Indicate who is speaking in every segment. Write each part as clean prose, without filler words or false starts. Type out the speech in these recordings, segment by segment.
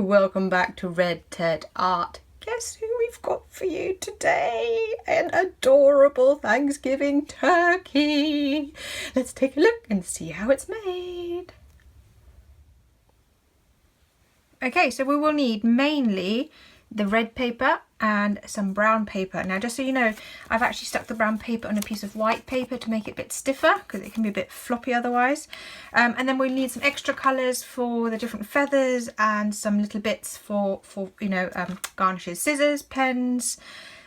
Speaker 1: welcome back to Red Ted Art. Guess who we've got for you today? An adorable Thanksgiving turkey. Let's take a look and see how it's made. Okay, so we will need mainly the red paper and some brown paper. Now, just so you know, I've actually stuck the brown paper on a piece of white paper to make it a bit stiffer because it can be a bit floppy otherwise. And then we'll need some extra colours for the different feathers and some little bits for garnishes, scissors, pens,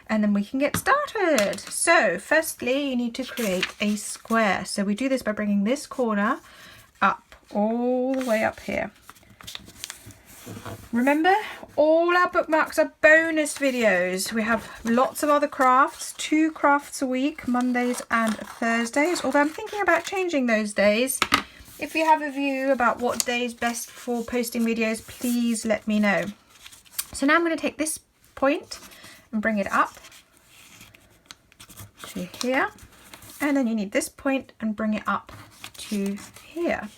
Speaker 1: and then we can get started. So firstly, you need to create a square. So we do this by bringing this corner up, all the way up here. Remember, all our bookmarks are bonus videos. We have lots of other crafts, 2 crafts a week, Mondays and Thursdays, although I'm thinking about changing those days. If you have a view about what day is best for posting videos, please let me know. So now I'm going to take this point and bring it up to here, and then you need this point and bring it up to here,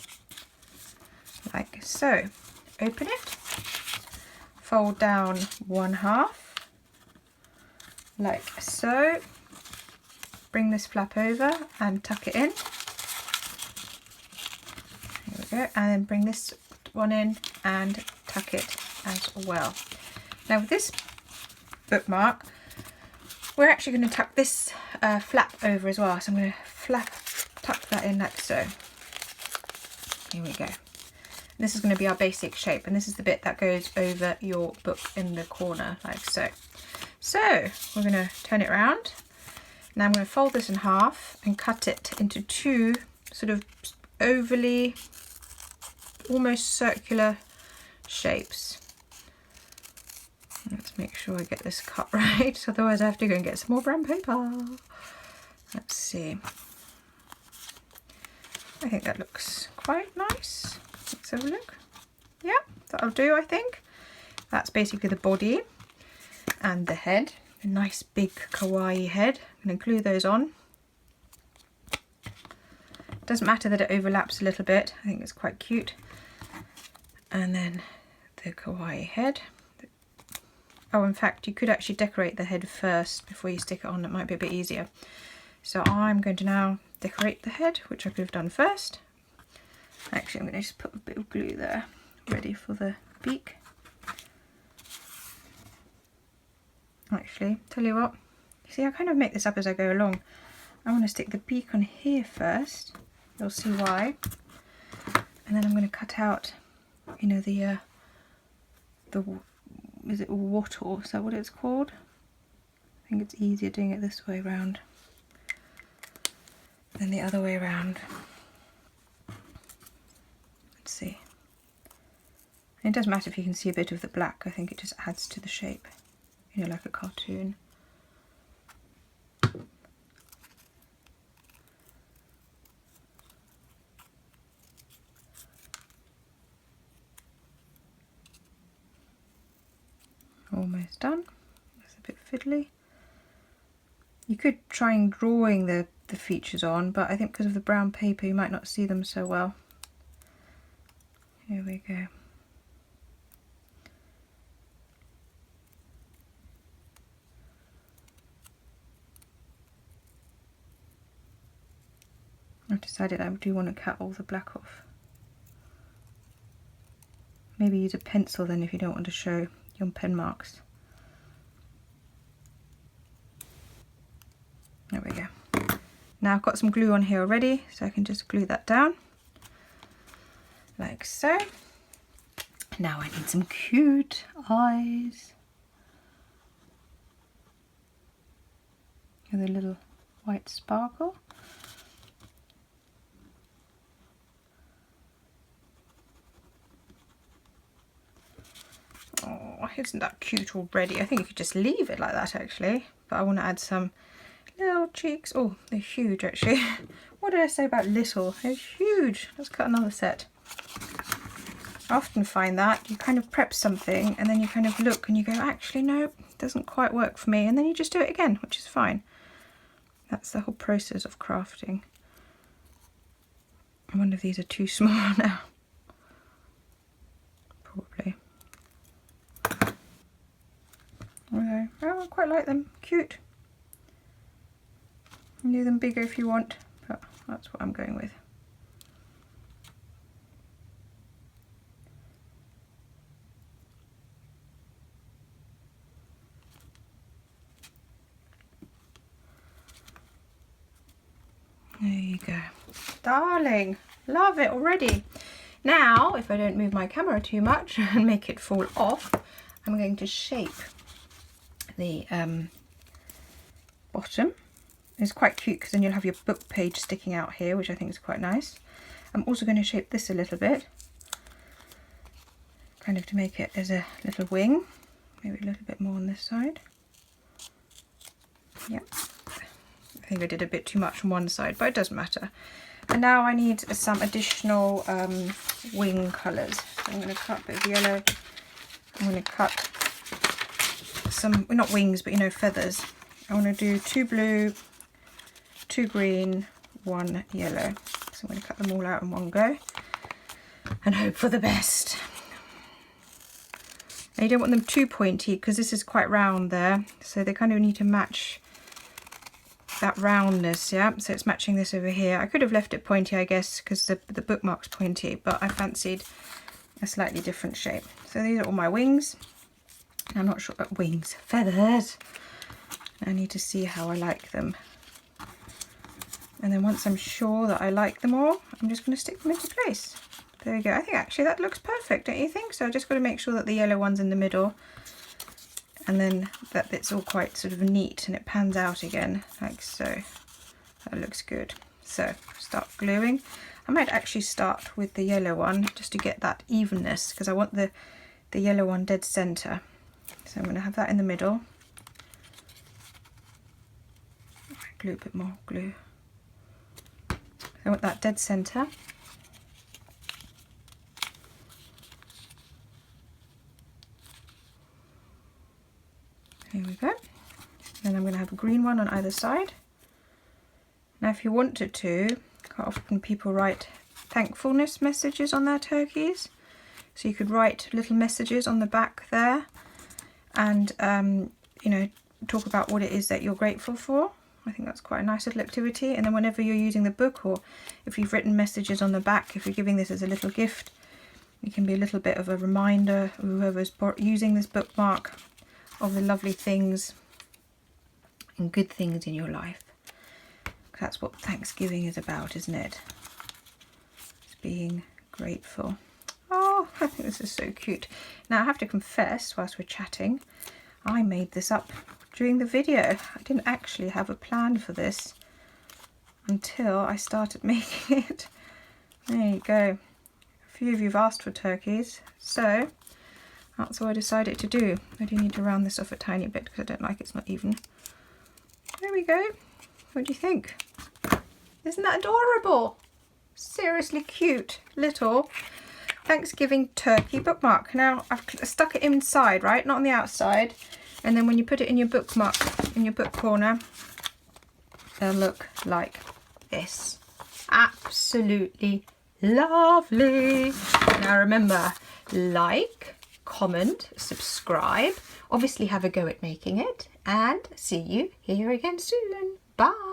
Speaker 1: like so. Open it, fold down 1/2, like so, bring this flap over and tuck it in, there we go, and then bring this one in and tuck it as well. Now with this bookmark, we're actually going to tuck this flap over as well, so I'm going to tuck that in like so. Here we go. This is going to be our basic shape, and this is the bit that goes over your book in the corner, like so. So we're going to turn it around. Now I'm going to fold this in half and cut it into 2 sort of ovally, almost circular shapes. Let's make sure I get this cut right, otherwise I have to go and get some more brown paper. Let's see. I think that looks quite nice. Let's have a look. Yeah, that'll do, I think. That's basically the body and the head. A nice big kawaii head. I'm going to glue those on. Doesn't matter that it overlaps a little bit. I think it's quite cute. And then the kawaii head. Oh, in fact, you could actually decorate the head first before you stick it on. It might be a bit easier. So I'm going to now decorate the head, which I could have done first. Actually, I'm going to just put a bit of glue there, ready for the beak. Actually, tell you what, you see, I kind of make this up as I go along. I want to stick the beak on here first. You'll see why. And then I'm going to cut out, you know, the is it wattle? Is that what it's called? I think it's easier doing it this way around than the other way around. See, it doesn't matter if you can see a bit of the black. I think it just adds to the shape, you know, like a cartoon. Almost done. That's a bit fiddly. You could try and drawing the features on, but I think because of the brown paper you might not see them so well. Here we go. I've decided I do want to cut all the black off. Maybe use a pencil then if you don't want to show your pen marks. There we go. Now I've got some glue on here already, so I can just glue that down. Like so. Now I need some cute eyes. With a little white sparkle. Oh, isn't that cute already? I think you could just leave it like that actually. But I want to add some little cheeks. Oh, they're huge actually. What did I say about little? They're huge. Let's cut another set. I often find that you kind of prep something and then you kind of look and you go, actually no, it doesn't quite work for me, and then you just do it again, which is fine. That's the whole process of crafting. I wonder if these are too small now. Probably. quite like them. Cute. You can do them bigger if you want, but that's what I'm going with. There you go. Darling, love it already. Now, if I don't move my camera too much and make it fall off, I'm going to shape the bottom. It's quite cute because then you'll have your book page sticking out here, which I think is quite nice. I'm also going to shape this a little bit, kind of to make it as a little wing, maybe a little bit more on this side. Yep. I think I did a bit too much on one side, but it doesn't matter. And now I need some additional wing colours. So I'm going to cut a bit of yellow. I'm going to cut some, not wings, but you know, feathers. I want to do 2 blue, 2 green, 1 yellow. So I'm going to cut them all out in one go and hope for the best. Now you don't want them too pointy because this is quite round there, so they kind of need to match that roundness, yeah, so it's matching this over here. I could have left it pointy, I guess, because the bookmark's pointy, but I fancied a slightly different shape. So these are all my wings. I'm not sure, wings, feathers. I need to see how I like them. And then once I'm sure that I like them all, I'm just going to stick them into place. There we go. I think actually that looks perfect, don't you think? So I just got to make sure that the yellow one's in the middle, and then that bit's all quite sort of neat and it pans out again like so. That looks good. So start gluing. I might actually start with the yellow one just to get that evenness, because I want the yellow one dead center. So I'm going to have that in the middle. Glue a bit more glue. I want that dead center. Here we go. Then I'm going to have a green one on either side. Now if you wanted to, quite often people write thankfulness messages on their turkeys. So you could write little messages on the back there and you know, talk about what it is that you're grateful for. I think that's quite a nice little activity. And then whenever you're using the book, or if you've written messages on the back, if you're giving this as a little gift, it can be a little bit of a reminder of whoever's using this bookmark of the lovely things and good things in your life. That's what Thanksgiving is about, isn't it? It's being grateful. Oh, I think this is so cute. Now I have to confess, whilst we're chatting, I made this up during the video. I didn't actually have a plan for this until I started making it. There you go. A few of you have asked for turkeys, so that's what I decided to do. I do need to round this off a tiny bit because I don't like it's not even. There we go. What do you think? Isn't that adorable? Seriously cute little Thanksgiving turkey bookmark. Now I've stuck it inside, right? Not on the outside. And then when you put it in your bookmark, in your book corner, they'll look like this. Absolutely lovely. Now remember, like, comment, subscribe, obviously have a go at making it, and see you here again soon. Bye.